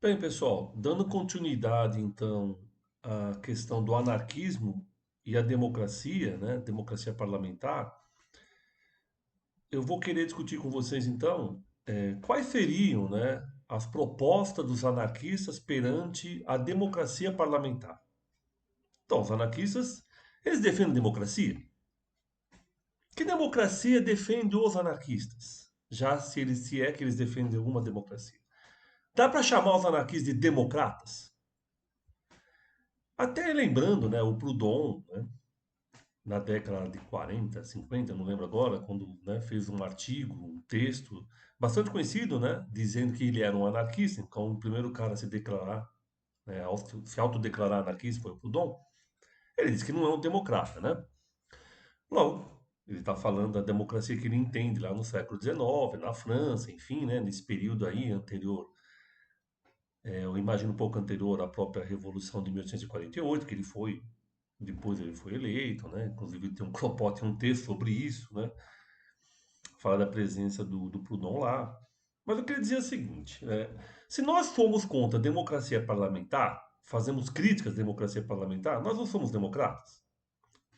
Bem, pessoal, dando continuidade então à questão do anarquismo e a democracia, né, democracia parlamentar, eu vou querer discutir com vocês então quais seriam, né, as propostas dos anarquistas perante a democracia parlamentar. Então, os anarquistas, eles defendem democracia. Que democracia defende os anarquistas? Já se é que eles defendem alguma democracia. Dá para chamar os anarquistas de democratas? Até lembrando, né, o Proudhon, né, na década de 40, 50, não lembro agora, quando, né, fez um artigo, um texto bastante conhecido, né, dizendo que ele era um anarquista, então o primeiro cara a se declarar, né, se autodeclarar anarquista foi o Proudhon. Ele disse que não é um democrata, né? Logo, ele está falando da democracia que ele entende lá no século XIX, na França, enfim, né, nesse período aí anterior, eu imagino um pouco anterior à própria Revolução de 1848, que ele foi, depois ele foi eleito, né? Inclusive tem um Klopp, tem um texto sobre isso, né? Fala da presença do Proudhon lá. Mas eu queria dizer o seguinte, se nós formos contra a democracia parlamentar, fazemos críticas à democracia parlamentar, nós não somos democratas.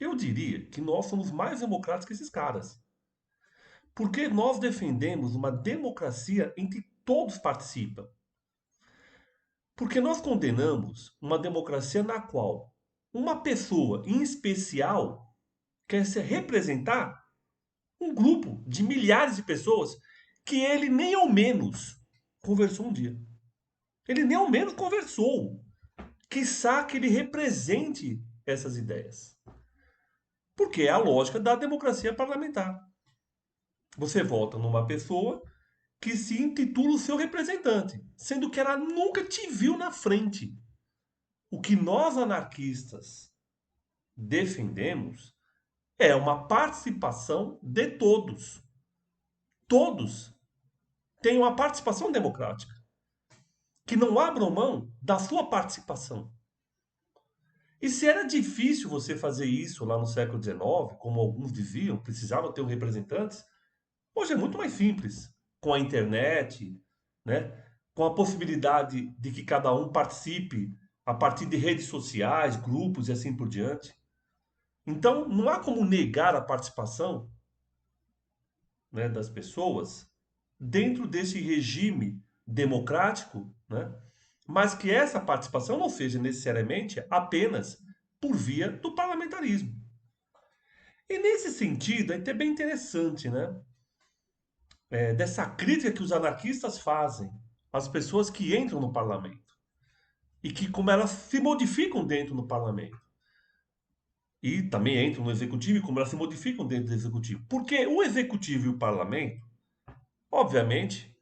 Eu diria que nós somos mais democratas que esses caras. Porque nós defendemos uma democracia em que todos participam. Porque nós condenamos uma democracia na qual uma pessoa em especial quer se representar um grupo de milhares de pessoas que ele nem ao menos conversou um dia. Ele nem ao menos conversou. Quiçá que ele represente essas ideias. Porque é a lógica da democracia parlamentar. Você vota numa pessoa que se intitula o seu representante, sendo que ela nunca te viu na frente. O que nós anarquistas defendemos é uma participação de todos. Todos têm uma participação democrática. Que não abram mão da sua participação. E se era difícil você fazer isso lá no século XIX, como alguns diziam, precisava ter um representantes, hoje é muito mais simples. Com a internet, né? Com a possibilidade de que cada um participe a partir de redes sociais, grupos e assim por diante. Então, não há como negar a participação, né, das pessoas dentro desse regime democrático, né, mas que essa participação não seja necessariamente apenas por via do parlamentarismo. E nesse sentido, é até bem interessante, né, dessa crítica que os anarquistas fazem às pessoas que entram no parlamento e que como elas se modificam dentro do parlamento. E também entram no executivo e como elas se modificam dentro do executivo. Porque o executivo e o parlamento, obviamente,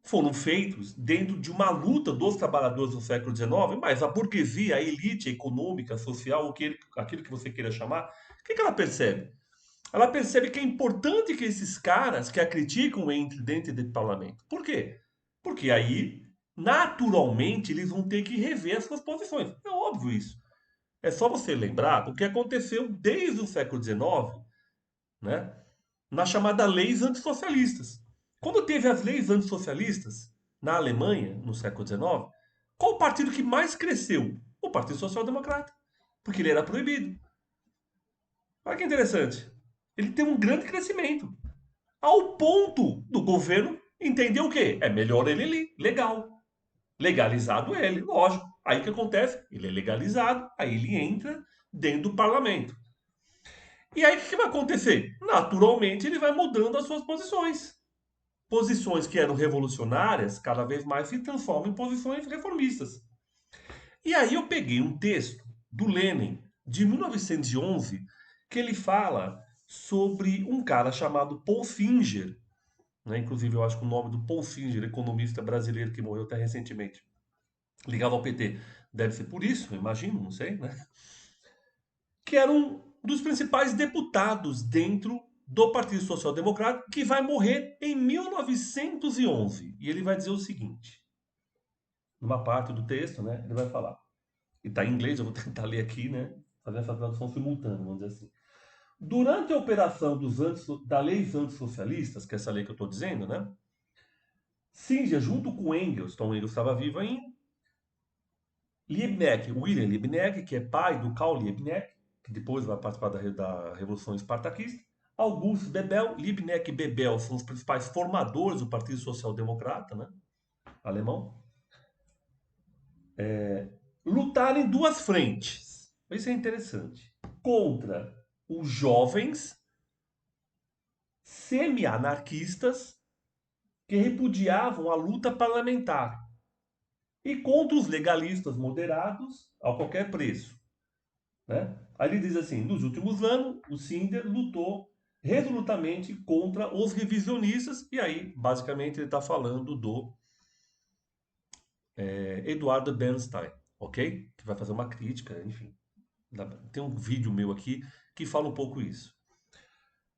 foram feitos dentro de uma luta dos trabalhadores do século XIX, mas a burguesia, a elite econômica, social, aquilo que você queira chamar, o que ela percebe? Ela percebe que é importante que esses caras que a criticam entrem dentro do parlamento. Por quê? Porque aí, naturalmente, eles vão ter que rever as suas posições. É óbvio isso. É só você lembrar o que aconteceu desde o século XIX, né? Na chamada leis antissocialistas. Quando teve as leis antissocialistas na Alemanha, no século XIX, qual o partido que mais cresceu? O Partido Social Democrata, porque ele era proibido. Olha que interessante. Ele tem um grande crescimento, ao ponto do governo entender o quê? É melhor ele legal. Legalizado ele, lógico. Aí o que acontece? Ele é legalizado, aí ele entra dentro do parlamento. E aí o que vai acontecer? Naturalmente ele vai mudando as suas posições. Posições que eram revolucionárias, cada vez mais se transformam em posições reformistas. E aí eu peguei um texto do Lenin, de 1911, que ele fala sobre um cara chamado Paul Singer, né? Inclusive eu acho que o nome do Paul Singer, economista brasileiro que morreu até recentemente, ligado ao PT, deve ser por isso, eu imagino, não sei, né? Que era um dos principais deputados dentro do Partido Social Democrata, que vai morrer em 1911. E ele vai dizer o seguinte, numa parte do texto, né? Ele vai falar. E está em inglês, eu vou tentar ler aqui, né? Fazer essa tradução simultânea, vamos dizer assim. Durante a operação da leis antissocialistas, que é essa lei que eu estou dizendo, né? Singer, junto com Engels, então Engels estava vivo ainda, Liebknecht, William Liebknecht, que é pai do Karl Liebknecht, que depois vai participar da Revolução Espartaquista, Augusto Bebel, Liebknecht e Bebel são os principais formadores do Partido Social Democrata, né, alemão, lutaram em duas frentes. Isso é interessante. Contra os jovens semi-anarquistas que repudiavam a luta parlamentar e contra os legalistas moderados a qualquer preço. Né? Aí ele diz assim: nos últimos anos, o Singer lutou resolutamente contra os revisionistas, e aí, basicamente, ele está falando do Eduardo Bernstein, ok? Que vai fazer uma crítica, enfim. Tem um vídeo meu aqui que fala um pouco isso.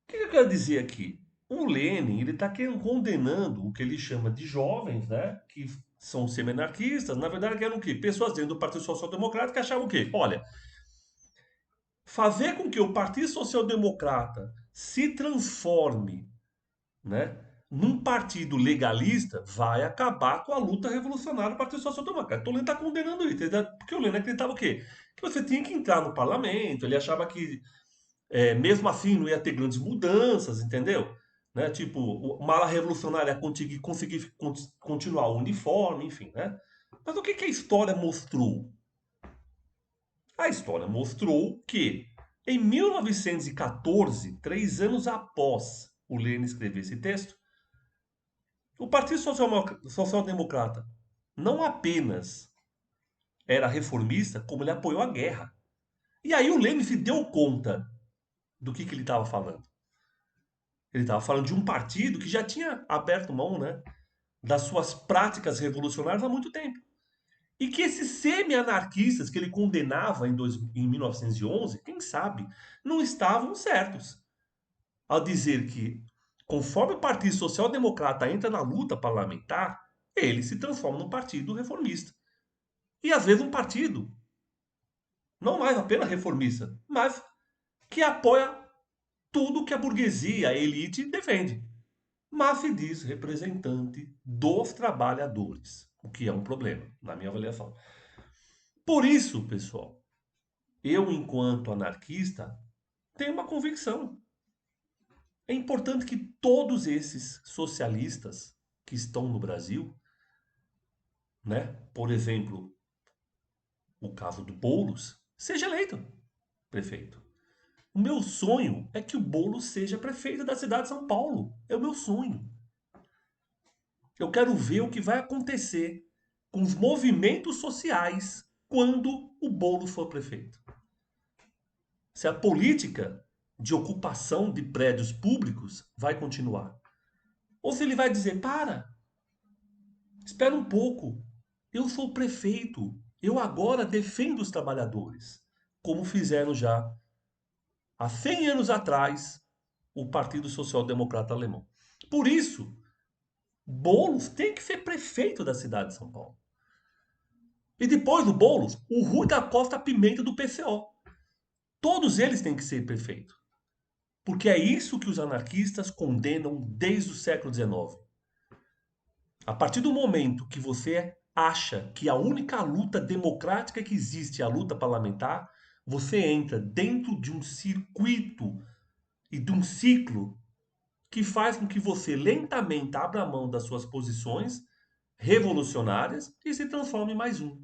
O que eu quero dizer aqui? O Lenin, ele está condenando o que ele chama de jovens, né? Que são semi-anarquistas, na verdade, que eram o quê? Pessoas dentro do Partido Social Democrata que achavam o quê? Olha, fazer com que o Partido Social Democrata se transforme, né, num partido legalista vai acabar com a luta revolucionária do Partido Social Democrata. Então o Lenin está condenando isso, porque o Lenin acreditava o quê? Que você tinha que entrar no parlamento, ele achava que mesmo assim não ia ter grandes mudanças, entendeu? Né? Tipo, uma ala revolucionária ia conseguir continuar o uniforme, enfim, né? Mas o que que a história mostrou? A história mostrou que, em 1914, 3 anos após o Lenin escrever esse texto, o Partido Social Democrata não apenas era reformista, como ele apoiou a guerra. E aí o Lenin se deu conta do que ele estava falando. Ele estava falando de um partido que já tinha aberto mão, né, das suas práticas revolucionárias há muito tempo. E que esses semi-anarquistas que ele condenava em 1911, quem sabe, não estavam certos ao dizer que, conforme o Partido Social Democrata entra na luta parlamentar, ele se transforma num partido reformista. E às vezes um partido, não mais apenas reformista, mas que apoia tudo que a burguesia, a elite defende. Mas se diz representante dos trabalhadores, o que é um problema, na minha avaliação. Por isso, pessoal, eu, enquanto anarquista, tenho uma convicção. É importante que todos esses socialistas que estão no Brasil, né, por exemplo, o caso do Boulos, seja eleito prefeito. O meu sonho é que o Boulos seja prefeito da cidade de São Paulo. É o meu sonho. Eu quero ver o que vai acontecer com os movimentos sociais quando o Boulos for prefeito. Se a política de ocupação de prédios públicos vai continuar. Ou se ele vai dizer: para, espera um pouco, eu sou prefeito, eu agora defendo os trabalhadores, como fizeram já há 100 anos atrás o Partido Social Democrata Alemão. Por isso, Boulos tem que ser prefeito da cidade de São Paulo. E depois do Boulos, o Rui da Costa Pimenta do PCO. Todos eles têm que ser prefeito. Porque é isso que os anarquistas condenam desde o século XIX. A partir do momento que você acha que a única luta democrática que existe é a luta parlamentar, você entra dentro de um circuito e de um ciclo que faz com que você lentamente abra mão das suas posições revolucionárias e se transforme em mais um.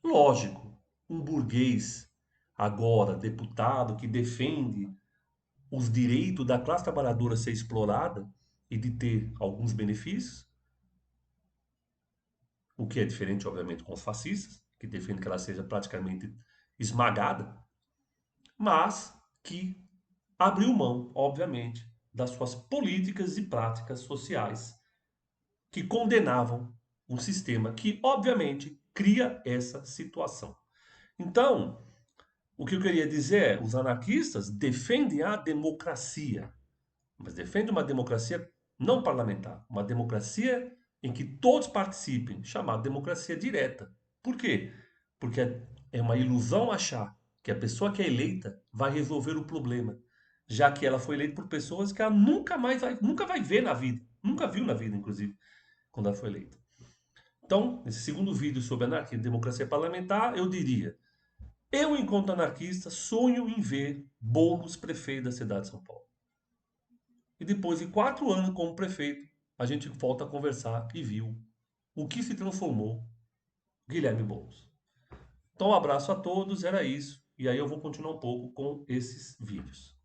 Lógico, um burguês, agora deputado, que defende os direitos da classe trabalhadora ser explorada e de ter alguns benefícios, o que é diferente, obviamente, com os fascistas, que defendem que ela seja praticamente esmagada, mas que abriu mão, obviamente, das suas políticas e práticas sociais que condenavam um sistema que, obviamente, cria essa situação. Então, o que eu queria dizer é, os anarquistas defendem a democracia, mas defendem uma democracia não parlamentar, uma democracia em que todos participem, chamada democracia direta. Por quê? Porque é uma ilusão achar que a pessoa que é eleita vai resolver o problema, já que ela foi eleita por pessoas que ela nunca vai ver na vida. Nunca viu na vida, inclusive, quando ela foi eleita. Então, nesse segundo vídeo sobre anarquia e democracia parlamentar, eu diria: eu, enquanto anarquista, sonho em ver Boulos prefeito da cidade de São Paulo. E depois de 4 anos como prefeito, a gente volta a conversar e viu o que se transformou Guilherme Boulos. Então, um abraço a todos, era isso. E aí eu vou continuar um pouco com esses vídeos.